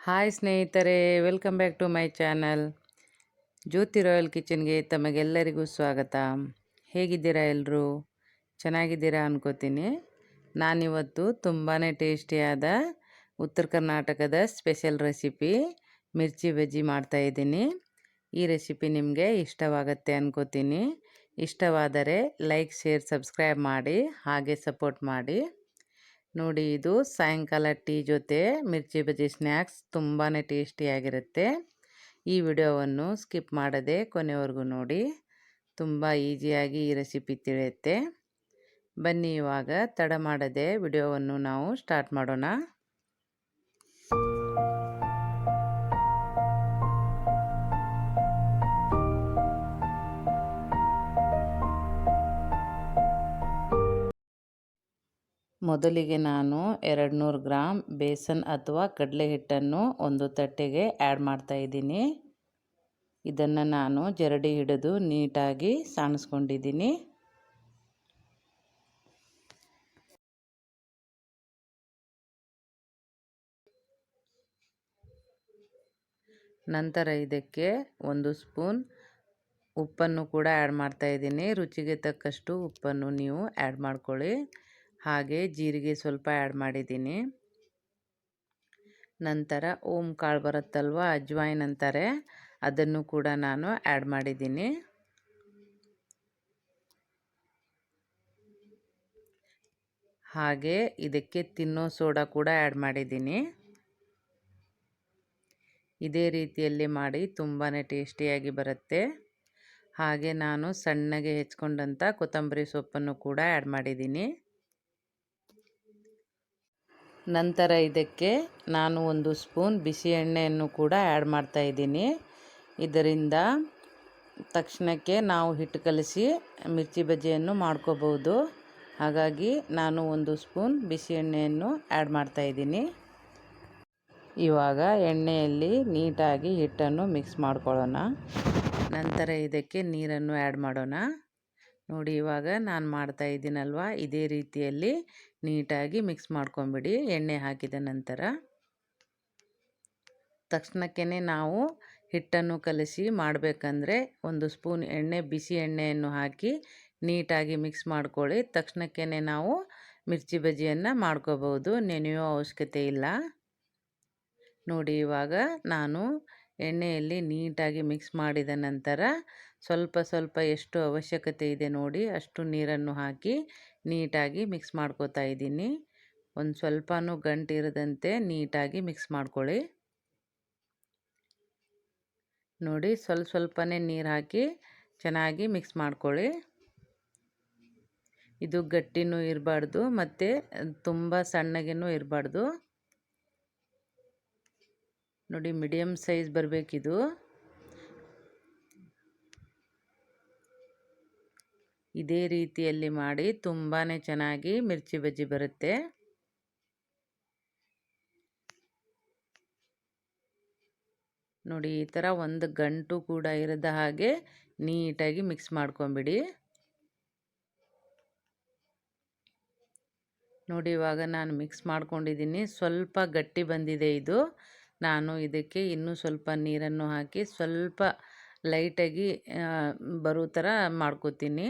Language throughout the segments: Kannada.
ಹಾಯ್ ಸ್ನೇಹಿತರೆ, welcome back to my channel Jyoti royal ಕಿಚನ್ಗೆ ತಮಗೆಲ್ಲರಿಗೂ ಸ್ವಾಗತ. ಹೇಗಿದ್ದೀರಾ ಎಲ್ಲರೂ? ಚೆನ್ನಾಗಿದ್ದೀರಾ ಅನ್ಕೋತೀನಿ. ನಾನಿವತ್ತು ತುಂಬಾ ಟೇಸ್ಟಿಯಾದ ಉತ್ತರ ಕರ್ನಾಟಕದ ಸ್ಪೆಷಲ್ ರೆಸಿಪಿ ಮಿರ್ಚಿ ಬಜ್ಜಿ ಮಾಡ್ತಾಯಿದ್ದೀನಿ. ಈ ರೆಸಿಪಿ ನಿಮಗೆ ಇಷ್ಟವಾಗುತ್ತೆ ಅನ್ಕೋತೀನಿ. ಇಷ್ಟವಾದರೆ ಲೈಕ್, ಶೇರ್, ಸಬ್ಸ್ಕ್ರೈಬ್ ಮಾಡಿ, ಹಾಗೆ ಸಪೋರ್ಟ್ ಮಾಡಿ. ನೋಡಿ, ಇದು ಸಾಯಂಕಾಲ ಟೀ ಜೊತೆ ಮಿರ್ಚಿ ಬಜ್ಜಿ ಸ್ನ್ಯಾಕ್ಸ್ ತುಂಬಾ ಟೇಸ್ಟಿಯಾಗಿರುತ್ತೆ. ಈ ವಿಡಿಯೋವನ್ನು ಸ್ಕಿಪ್ ಮಾಡದೆ ಕೊನೆವರೆಗೂ ನೋಡಿ. ತುಂಬ ಈಸಿಯಾಗಿ ಈ ರೆಸಿಪಿ ತಿಳಿಯುತ್ತೆ. ಬನ್ನಿ, ಇವಾಗ ತಡ ಮಾಡದೆ ವಿಡಿಯೋವನ್ನು ನಾವು ಸ್ಟಾರ್ಟ್ ಮಾಡೋಣ. ಮೊದಲಿಗೆ ನಾನು 200 ಗ್ರಾಮ್ ಬೇಸನ್ ಅಥವಾ ಕಡಲೆ ಹಿಟ್ಟನ್ನು ಒಂದು ತಟ್ಟೆಗೆ ಆ್ಯಡ್ ಮಾಡ್ತಾಯಿದ್ದೀನಿ. ಇದನ್ನು ನಾನು ಜರಡಿ ಹಿಡಿದು ನೀಟಾಗಿ ಸಾಣಿಸ್ಕೊಂಡಿದ್ದೀನಿ. ನಂತರ ಇದಕ್ಕೆ 1 ಸ್ಪೂನ್ ಉಪ್ಪನ್ನು ಕೂಡ ಆ್ಯಡ್ ಮಾಡ್ತಾಯಿದ್ದೀನಿ. ರುಚಿಗೆ ತಕ್ಕಷ್ಟು ಉಪ್ಪನ್ನು ನೀವು ಆ್ಯಡ್ ಮಾಡ್ಕೊಳ್ಳಿ. ಹಾಗೆ ಜೀರಿಗೆ ಸ್ವಲ್ಪ ಆ್ಯಡ್ ಮಾಡಿದ್ದೀನಿ. ನಂತರ ಓಂ ಕಾಳು ಬರುತ್ತಲ್ವ, ಅಜ್ವಾಯಿನ್ ಅಂತಾರೆ, ಅದನ್ನು ಕೂಡ ನಾನು ಆ್ಯಡ್ ಮಾಡಿದ್ದೀನಿ. ಹಾಗೆ ಇದಕ್ಕೆ ತಿನ್ನೋ ಸೋಡಾ ಕೂಡ ಆ್ಯಡ್ ಮಾಡಿದ್ದೀನಿ. ಇದೇ ರೀತಿಯಲ್ಲಿ ಮಾಡಿ ತುಂಬಾ ಟೇಸ್ಟಿಯಾಗಿ ಬರುತ್ತೆ. ಹಾಗೆ ನಾನು ಸಣ್ಣಗೆ ಹೆಚ್ಕೊಂಡಂಥ ಕೊತ್ತಂಬರಿ ಸೊಪ್ಪನ್ನು ಕೂಡ ಆ್ಯಡ್ ಮಾಡಿದ್ದೀನಿ. ನಂತರ ಇದಕ್ಕೆ ನಾನು 1 ಸ್ಪೂನ್ ಬಿಸಿ ಎಣ್ಣೆಯನ್ನು ಕೂಡ ಆ್ಯಡ್ ಮಾಡ್ತಾಯಿದ್ದೀನಿ. ಇದರಿಂದ ತಕ್ಷಣಕ್ಕೆ ನಾವು ಹಿಟ್ಟು ಕಲಸಿ ಮಿರ್ಚಿ ಬಜ್ಜಿಯನ್ನು ಮಾಡ್ಕೋಬೋದು. ಹಾಗಾಗಿ ನಾನು 1 ಸ್ಪೂನ್ ಬಿಸಿ ಎಣ್ಣೆಯನ್ನು ಆ್ಯಡ್ ಮಾಡ್ತಾಯಿದ್ದೀನಿ. ಇವಾಗ ಎಣ್ಣೆಯಲ್ಲಿ ನೀಟಾಗಿ ಹಿಟ್ಟನ್ನು ಮಿಕ್ಸ್ ಮಾಡ್ಕೊಳ್ಳೋಣ. ನಂತರ ಇದಕ್ಕೆ ನೀರನ್ನು ಆ್ಯಡ್ ಮಾಡೋಣ. ನೋಡಿ, ಇವಾಗ ನಾನು ಮಾಡ್ತಾ ಇದ್ದೀನಲ್ವ, ಇದೇ ರೀತಿಯಲ್ಲಿ ನೀಟಾಗಿ ಮಿಕ್ಸ್ ಮಾಡ್ಕೊಂಬಿಡಿ. ಎಣ್ಣೆ ಹಾಕಿದ ನಂತರ ತಕ್ಷಣಕ್ಕೇ ನಾವು ಹಿಟ್ಟನ್ನು ಕಲಸಿ ಮಾಡಬೇಕಂದ್ರೆ 1 ಸ್ಪೂನ್ ಎಣ್ಣೆ, ಬಿಸಿ ಎಣ್ಣೆಯನ್ನು ಹಾಕಿ ನೀಟಾಗಿ ಮಿಕ್ಸ್ ಮಾಡ್ಕೊಳ್ಳಿ. ತಕ್ಷಣಕ್ಕೇ ನಾವು ಮಿರ್ಚಿ ಬಜ್ಜಿಯನ್ನು ಮಾಡ್ಕೋಬೋದು, ನೆನೆಯೋ ಅವಶ್ಯಕತೆ ಇಲ್ಲ. ನೋಡಿ, ಇವಾಗ ನಾನು ಎಣ್ಣೆಯಲ್ಲಿ ನೀಟಾಗಿ ಮಿಕ್ಸ್ ಮಾಡಿದ ನಂತರ ಸ್ವಲ್ಪ ಸ್ವಲ್ಪ ಎಷ್ಟು ಅವಶ್ಯಕತೆ ಇದೆ ನೋಡಿ ಅಷ್ಟು ನೀರನ್ನು ಹಾಕಿ ನೀಟಾಗಿ ಮಿಕ್ಸ್ ಮಾಡ್ಕೋತಾ ಇದ್ದೀನಿ. ಒಂದು ಸ್ವಲ್ಪನೂ ಗಂಟಿರದಂತೆ ನೀಟಾಗಿ ಮಿಕ್ಸ್ ಮಾಡ್ಕೊಳ್ಳಿ. ನೋಡಿ, ಸ್ವಲ್ಪನೇ ನೀರು ಹಾಕಿ ಚೆನ್ನಾಗಿ ಮಿಕ್ಸ್ ಮಾಡ್ಕೊಳ್ಳಿ. ಇದು ಗಟ್ಟಿನೂ ಇರಬಾರ್ದು ಮತ್ತು ತುಂಬ ಸಣ್ಣಗೇನೂ ಇರಬಾರ್ದು. ನೋಡಿ, ಮೀಡಿಯಮ್ ಸೈಜ್ ಬರಬೇಕಿದು. ಇದೇ ರೀತಿಯಲ್ಲಿ ಮಾಡಿ ತುಂಬಾ ಚೆನ್ನಾಗಿ ಮಿರ್ಚಿ ಬಜ್ಜಿ ಬರುತ್ತೆ. ನೋಡಿ, ಈ ಥರ ಒಂದು ಗಂಟು ಕೂಡ ಇರದ ಹಾಗೆ ನೀಟಾಗಿ ಮಿಕ್ಸ್ ಮಾಡ್ಕೊಂಬಿಡಿ. ನೋಡಿ, ಇವಾಗ ನಾನು ಮಿಕ್ಸ್ ಮಾಡ್ಕೊಂಡಿದ್ದೀನಿ. ಸ್ವಲ್ಪ ಗಟ್ಟಿ ಬಂದಿದೆ ಇದು. ನಾನು ಇದಕ್ಕೆ ಇನ್ನೂ ಸ್ವಲ್ಪ ನೀರನ್ನು ಹಾಕಿ ಸ್ವಲ್ಪ ಲೈಟಾಗಿ ಬರೋ ಥರ ಮಾಡ್ಕೋತೀನಿ.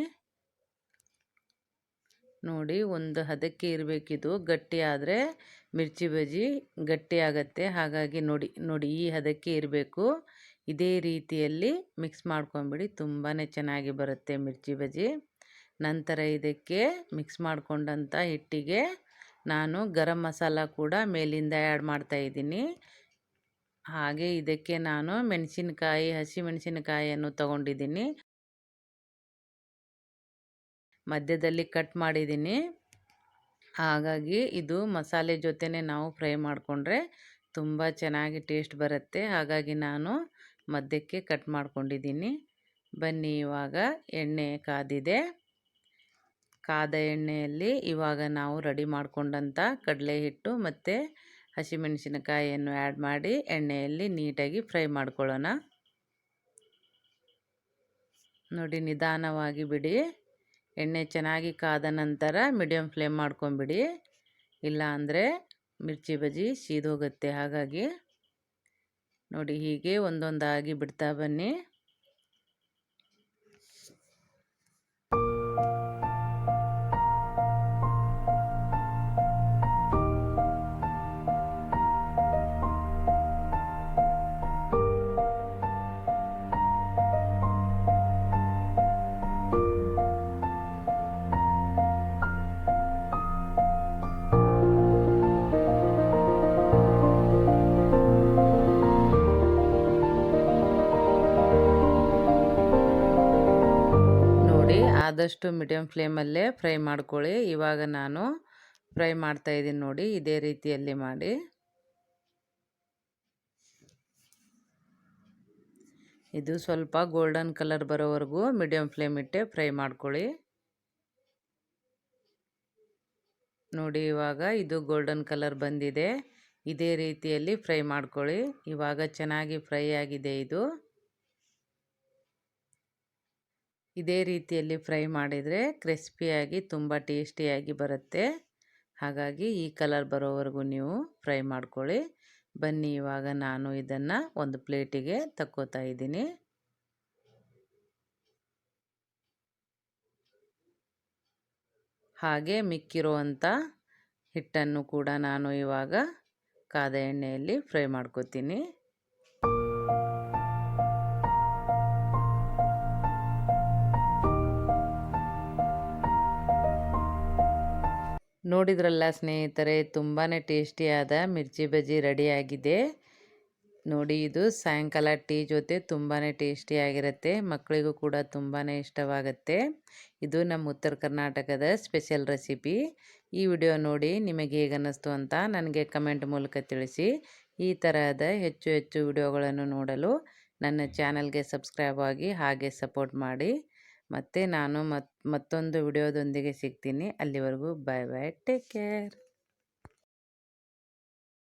ನೋಡಿ, ಒಂದು ಹದಕ್ಕೆ ಇರಬೇಕಿದು. ಗಟ್ಟಿ ಆದರೆ ಮಿರ್ಚಿ ಬಜ್ಜಿ ಗಟ್ಟಿ ಆಗುತ್ತೆ. ಹಾಗಾಗಿ ನೋಡಿ ಈ ಹದಕ್ಕೆ ಇರಬೇಕು. ಇದೇ ರೀತಿಯಲ್ಲಿ ಮಿಕ್ಸ್ ಮಾಡ್ಕೊಂಬಿಡಿ, ತುಂಬಾ ಚೆನ್ನಾಗಿ ಬರುತ್ತೆ ಮಿರ್ಚಿ ಬಜ್ಜಿ. ನಂತರ ಇದಕ್ಕೆ ಮಿಕ್ಸ್ ಮಾಡ್ಕೊಂಡಂಥ ಹಿಟ್ಟಿಗೆ ನಾನು ಗರಂ ಮಸಾಲ ಕೂಡ ಮೇಲಿಂದ ಆ್ಯಡ್ ಮಾಡ್ತಾಯಿದ್ದೀನಿ. ಹಾಗೆ ಇದಕ್ಕೆ ನಾನು ಮೆಣಸಿನಕಾಯಿ, ಹಸಿ ಮೆಣಸಿನಕಾಯಿಯನ್ನು ತಗೊಂಡಿದ್ದೀನಿ, ಮಧ್ಯದಲ್ಲಿ ಕಟ್ ಮಾಡಿದ್ದೀನಿ. ಹಾಗಾಗಿ ಇದು ಮಸಾಲೆ ಜೊತೆನೇ ನಾವು ಫ್ರೈ ಮಾಡಿಕೊಂಡ್ರೆ ತುಂಬ ಚೆನ್ನಾಗಿ ಟೇಸ್ಟ್ ಬರುತ್ತೆ. ಹಾಗಾಗಿ ನಾನು ಮಧ್ಯಕ್ಕೆ ಕಟ್ ಮಾಡ್ಕೊಂಡಿದ್ದೀನಿ. ಬನ್ನಿ, ಇವಾಗ ಎಣ್ಣೆ ಕಾದಿದೆ. ಕಾದ ಎಣ್ಣೆಯಲ್ಲಿ ಇವಾಗ ನಾವು ರೆಡಿ ಮಾಡಿಕೊಂಡಂಥ ಕಡಲೆ ಹಿಟ್ಟು ಮತ್ತು ಹಸಿಮೆಣಸಿನಕಾಯಿಯನ್ನು ಆ್ಯಡ್ ಮಾಡಿ ಎಣ್ಣೆಯಲ್ಲಿ ನೀಟಾಗಿ ಫ್ರೈ ಮಾಡ್ಕೊಳ್ಳೋಣ. ನೋಡಿ, ನಿಧಾನವಾಗಿ ಬಿಡಿ. ಎಣ್ಣೆ ಚೆನ್ನಾಗಿ ಕಾದ ನಂತರ ಮೀಡಿಯಮ್ ಫ್ಲೇಮ್ ಮಾಡ್ಕೊಂಬಿಡಿ, ಇಲ್ಲ ಅಂದರೆ ಮಿರ್ಚಿ ಬಜ್ಜಿ ಸೀದೋಗುತ್ತೆ. ಹಾಗಾಗಿ ನೋಡಿ ಹೀಗೆ ಒಂದೊಂದಾಗಿ ಬಿಡ್ತಾ ಬನ್ನಿ. ಆದಷ್ಟು ಮೀಡಿಯಮ್ ಫ್ಲೇಮಲ್ಲೇ ಫ್ರೈ ಮಾಡ್ಕೊಳ್ಳಿ. ಇವಾಗ ನಾನು ಫ್ರೈ ಮಾಡ್ತಾ ಇದ್ದೀನಿ ನೋಡಿ, ಇದೇ ರೀತಿಯಲ್ಲಿ ಮಾಡಿ. ಇದು ಸ್ವಲ್ಪ ಗೋಲ್ಡನ್ ಕಲರ್ ಬರೋವರೆಗೂ ಮೀಡಿಯಮ್ ಫ್ಲೇಮ್ ಇಟ್ಟೆ ಫ್ರೈ ಮಾಡ್ಕೊಳ್ಳಿ. ನೋಡಿ ಇವಾಗ ಇದು ಗೋಲ್ಡನ್ ಕಲರ್ ಬಂದಿದೆ. ಇದೇ ರೀತಿಯಲ್ಲಿ ಫ್ರೈ ಮಾಡ್ಕೊಳ್ಳಿ. ಇವಾಗ ಚೆನ್ನಾಗಿ ಫ್ರೈ ಆಗಿದೆ ಇದು. ಇದೇ ರೀತಿಯಲ್ಲಿ ಫ್ರೈ ಮಾಡಿದರೆ ಕ್ರಿಸ್ಪಿಯಾಗಿ ತುಂಬ ಟೇಸ್ಟಿಯಾಗಿ ಬರುತ್ತೆ. ಹಾಗಾಗಿ ಈ ಕಲರ್ ಬರೋವರೆಗೂ ನೀವು ಫ್ರೈ ಮಾಡ್ಕೊಳ್ಳಿ. ಬನ್ನಿ ಇವಾಗ ನಾನು ಇದನ್ನು ಒಂದು ಪ್ಲೇಟಿಗೆ ತಕ್ಕೋತಾ ಇದ್ದೀನಿ. ಹಾಗೆ ಮಿಕ್ಕಿರುವಂಥ ಹಿಟ್ಟನ್ನು ಕೂಡ ನಾನು ಇವಾಗ ಕಾದ ಎಣ್ಣೆಯಲ್ಲಿ ಫ್ರೈ ಮಾಡ್ಕೋತೀನಿ. ನೋಡಿದ್ರಲ್ಲ ಸ್ನೇಹಿತರೆ, ತುಂಬಾ ಟೇಸ್ಟಿಯಾದ ಮಿರ್ಚಿ ಬಜ್ಜಿ ರೆಡಿಯಾಗಿದೆ. ನೋಡಿ ಇದು ಸಾಯಂಕಾಲ ಟೀ ಜೊತೆ ತುಂಬಾ ಟೇಸ್ಟಿಯಾಗಿರುತ್ತೆ. ಮಕ್ಕಳಿಗೂ ಕೂಡ ತುಂಬಾ ಇಷ್ಟವಾಗುತ್ತೆ. ಇದು ನಮ್ಮ ಉತ್ತರ ಕರ್ನಾಟಕದ ಸ್ಪೆಷಲ್ ರೆಸಿಪಿ. ಈ ವಿಡಿಯೋ ನೋಡಿ ನಿಮಗೆ ಹೇಗೆ ಅನ್ನಿಸ್ತು ಅಂತ ನನಗೆ ಕಮೆಂಟ್ ಮೂಲಕ ತಿಳಿಸಿ. ಈ ತರಹದ ಹೆಚ್ಚು ಹೆಚ್ಚು ವಿಡಿಯೋಗಳನ್ನು ನೋಡಲು ನನ್ನ ಚಾನಲ್ಗೆ ಸಬ್ಸ್ಕ್ರೈಬ್ ಆಗಿ ಹಾಗೆ ಸಪೋರ್ಟ್ ಮಾಡಿ. ಮತ್ತು ನಾನು ಮತ್ತೊಂದು ವಿಡಿಯೋದೊಂದಿಗೆ ಸಿಗ್ತೀನಿ. ಅಲ್ಲಿವರೆಗೂ ಬಾಯ್ ಬಾಯ್, ಟೇಕ್ ಕೇರ್.